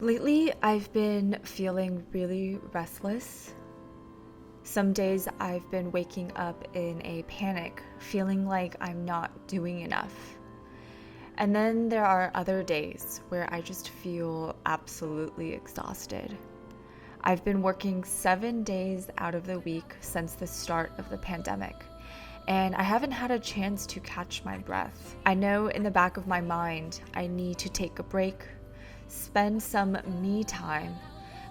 Lately, I've been feeling really restless. Some days I've been waking up in a panic, feeling like I'm not doing enough. And then there are other days where I just feel absolutely exhausted. I've been working 7 days out of the week since the start of the pandemic, and I haven't had a chance to catch my breath. I know in the back of my mind I need to take a break, spend some me time,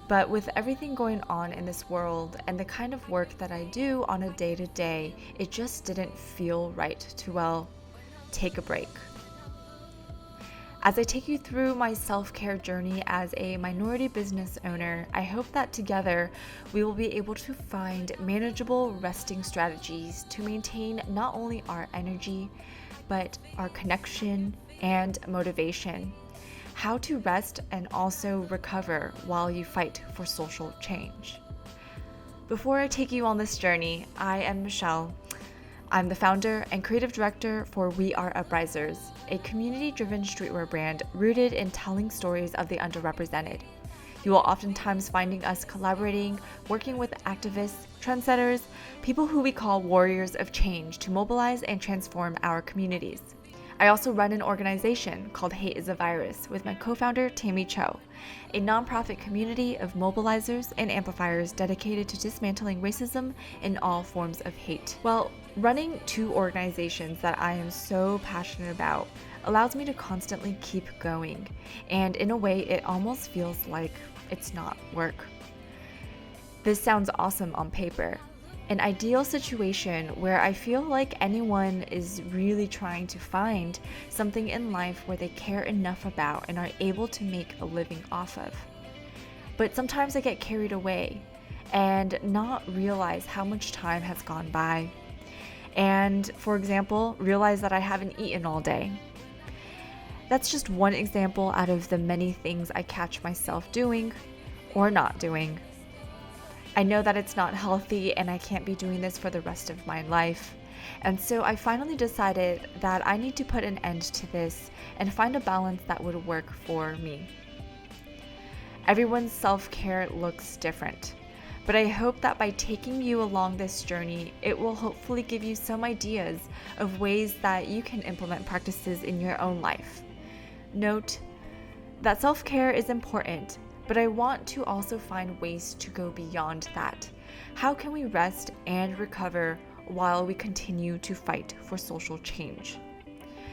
but with everything going on in this world and the kind of work that I do on a day-to-day, it just didn't feel right to, take a break. As I take you through my self-care journey as a minority business owner, I hope that together we will be able to find manageable resting strategies to maintain not only our energy, but our connection and motivation. How to rest and also recover while you fight for social change. Before I take you on this journey, I am Michelle. I'm the founder and creative director for We Are Uprisers, a community-driven streetwear brand rooted in telling stories of the underrepresented. You will oftentimes finding us collaborating, working with activists, trendsetters, people who we call warriors of change to mobilize and transform our communities. I also run an organization called Hate is a Virus with my co-founder Tammy Cho, a nonprofit community of mobilizers and amplifiers dedicated to dismantling racism in all forms of hate. Well, running two organizations that I am so passionate about allows me to constantly keep going, and in a way it almost feels like it's not work. This sounds awesome on paper. An ideal situation where I feel like anyone is really trying to find something in life where they care enough about and are able to make a living off of. But sometimes I get carried away and not realize how much time has gone by. And for example, realize that I haven't eaten all day. That's just one example out of the many things I catch myself doing or not doing. I know that it's not healthy and I can't be doing this for the rest of my life. And so I finally decided that I need to put an end to this and find a balance that would work for me. Everyone's self-care looks different, but I hope that by taking you along this journey, it will hopefully give you some ideas of ways that you can implement practices in your own life. Note that self-care is important, but I want to also find ways to go beyond that. How can we rest and recover while we continue to fight for social change?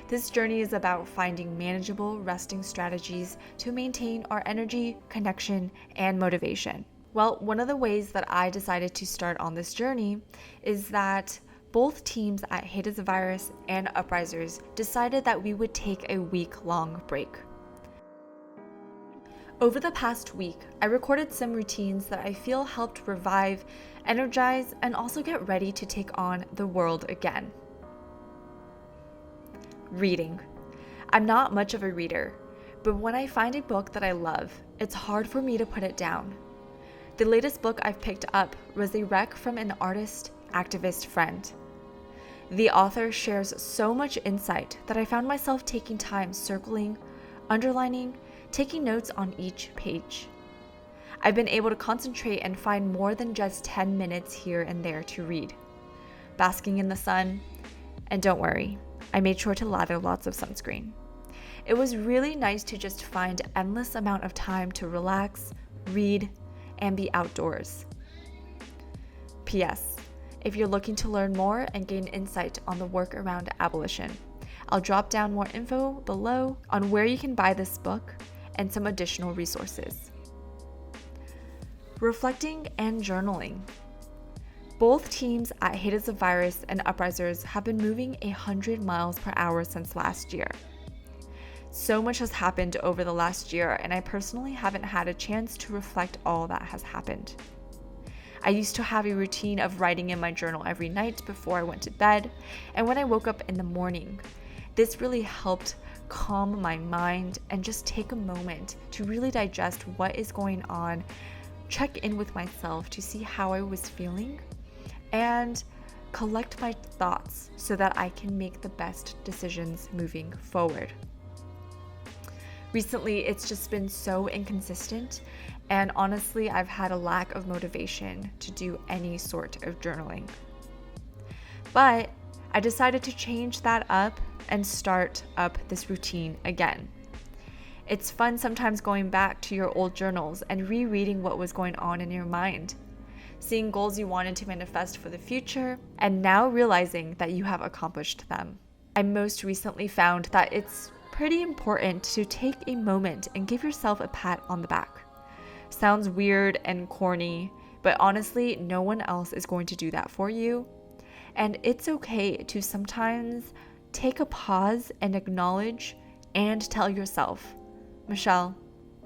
This journey is about finding manageable resting strategies to maintain our energy, connection, and motivation. Well, one of the ways that I decided to start on this journey is that both teams at Hate is a Virus and Uprisers decided that we would take a week-long break. Over the past week, I recorded some routines that I feel helped revive, energize, and also get ready to take on the world again. Reading. I'm not much of a reader, but when I find a book that I love, it's hard for me to put it down. The latest book I've picked up was a rec from an artist, activist friend. The author shares so much insight that I found myself taking time circling, underlining, taking notes on each page. I've been able to concentrate and find more than just 10 minutes here and there to read. Basking in the sun, and don't worry, I made sure to lather lots of sunscreen. It was really nice to just find endless amount of time to relax, read, and be outdoors. P.S. If you're looking to learn more and gain insight on the work around abolition, I'll drop down more info below on where you can buy this book and some additional resources. Reflecting and journaling. Both teams at Hate is a Virus and Uprisers have been moving 100 miles per hour since last year. So much has happened over the last year, and I personally haven't had a chance to reflect all that has happened. I used to have a routine of writing in my journal every night before I went to bed, and when I woke up in the morning. This really helped calm my mind and just take a moment to really digest what is going on, check in with myself to see how I was feeling, and collect my thoughts so that I can make the best decisions moving forward. Recently, it's just been so inconsistent, and honestly, I've had a lack of motivation to do any sort of journaling. But I decided to change that up and start up this routine again. It's fun sometimes going back to your old journals and rereading what was going on in your mind, seeing goals you wanted to manifest for the future, and now realizing that you have accomplished them. I most recently found that it's pretty important to take a moment and give yourself a pat on the back. Sounds weird and corny, but honestly, no one else is going to do that for you. And it's okay to sometimes take a pause and acknowledge and tell yourself, Michelle,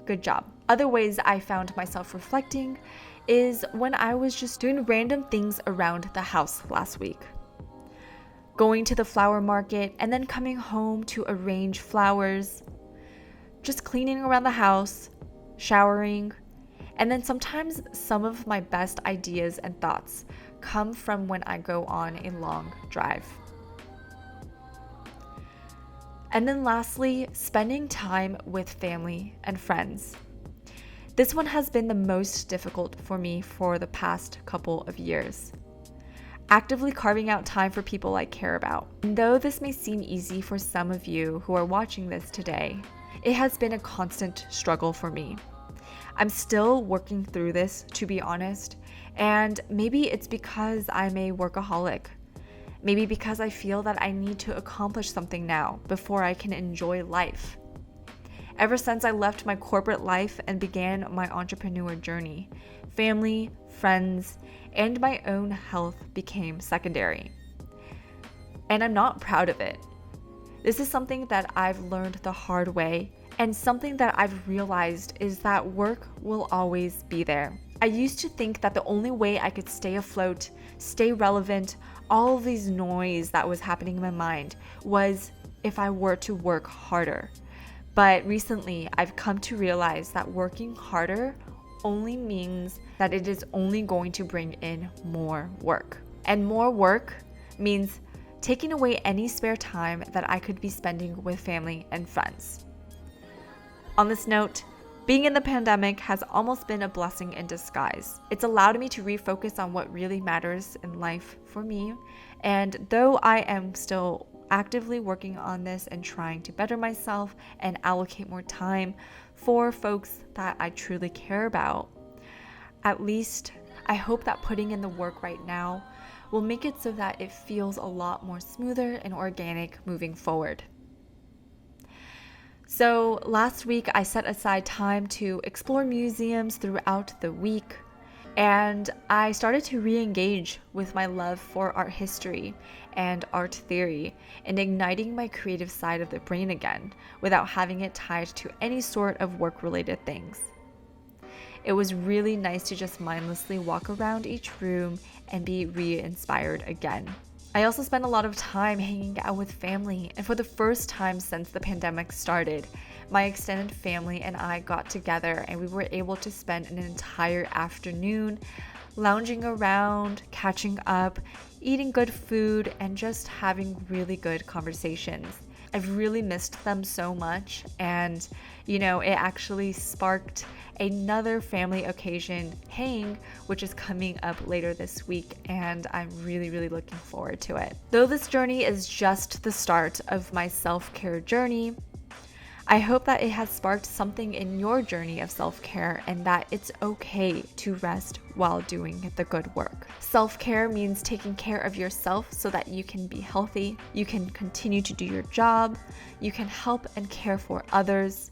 good job. Other ways I found myself reflecting is when I was just doing random things around the house last week. Going to the flower market and then coming home to arrange flowers, just cleaning around the house, showering, and then sometimes some of my best ideas and thoughts come from when I go on a long drive. And then lastly, spending time with family and friends. This one has been the most difficult for me for the past couple of years. Actively carving out time for people I care about. And though this may seem easy for some of you who are watching this today, it has been a constant struggle for me. I'm still working through this, to be honest, and maybe it's because I'm a workaholic. Maybe because I feel that I need to accomplish something now before I can enjoy life. Ever since I left my corporate life and began my entrepreneur journey, family, friends, and my own health became secondary. And I'm not proud of it. This is something that I've learned the hard way, and something that I've realized is that work will always be there. I used to think that the only way I could stay afloat, stay relevant, all of these noise that was happening in my mind was if I were to work harder. But recently, I've come to realize that working harder only means that it is only going to bring in more work. And more work means taking away any spare time that I could be spending with family and friends. On this note, being in the pandemic has almost been a blessing in disguise. It's allowed me to refocus on what really matters in life for me. And though I am still actively working on this and trying to better myself and allocate more time for folks that I truly care about, at least I hope that putting in the work right now will make it so that it feels a lot more smoother and organic moving forward. So last week I set aside time to explore museums throughout the week, and I started to re-engage with my love for art history and art theory and igniting my creative side of the brain again without having it tied to any sort of work-related things. It was really nice to just mindlessly walk around each room and be re-inspired again. I also spent a lot of time hanging out with family, and for the first time since the pandemic started, my extended family and I got together and we were able to spend an entire afternoon lounging around, catching up, eating good food, and just having really good conversations. I've really missed them so much, and it actually sparked another family occasion hang, which is coming up later this week, and I'm really, really looking forward to it. Though this journey is just the start of my self-care journey, I hope that it has sparked something in your journey of self-care and that it's okay to rest while doing the good work. Self-care means taking care of yourself so that you can be healthy, you can continue to do your job, you can help and care for others,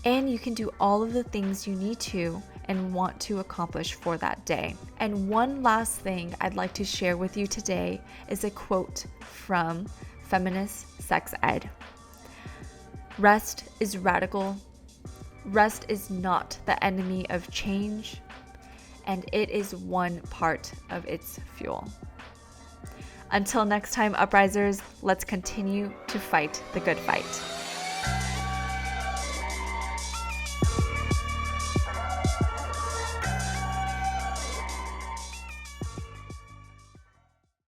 and you can do all of the things you need to and want to accomplish for that day. And one last thing I'd like to share with you today is a quote from Feminist Sex Ed. Rest is radical. Rest is not the enemy of change, and it is one part of its fuel. Until next time, Uprisers, let's continue to fight the good fight.